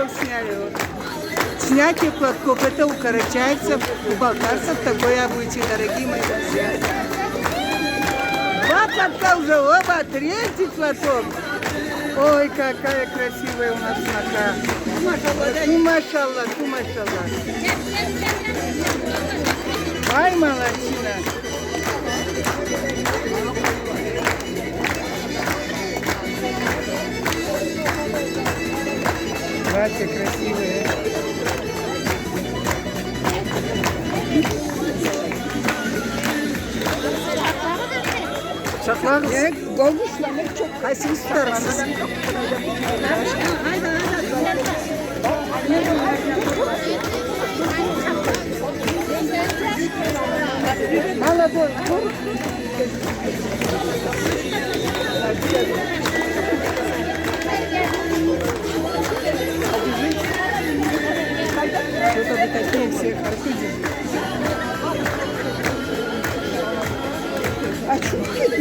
что сняли. Вот. Снятие платков, это у карачаевцев, у балкарцев такое обычай, дорогие мои друзья. Два платка уже, оба, третий платок. Ой, какая красивая у нас сноха. Машаллах, машаллах. Ай, молодчина. Братья красивые. Çaklar. Evet, dolmuşlar çok kaysın tutarız. Hala dur. Что-то вы такие все харкуди. А что ты?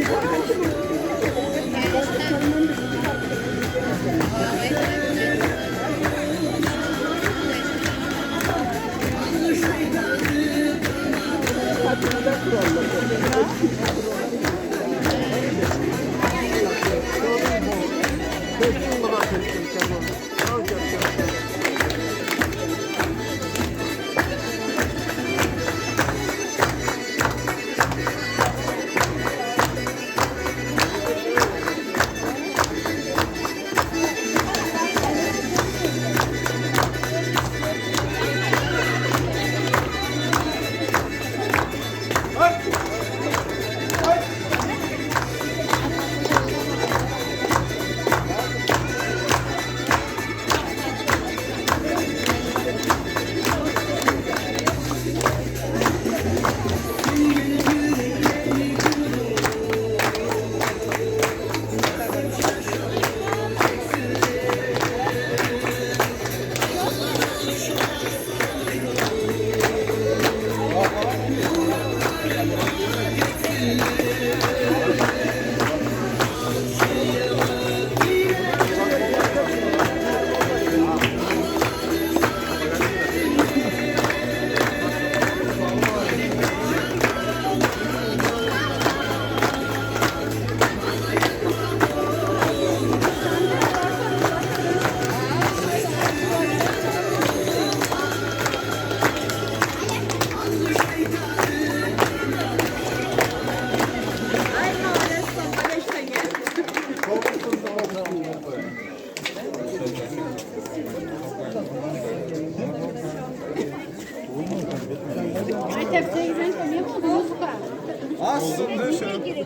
Aslında şöyle.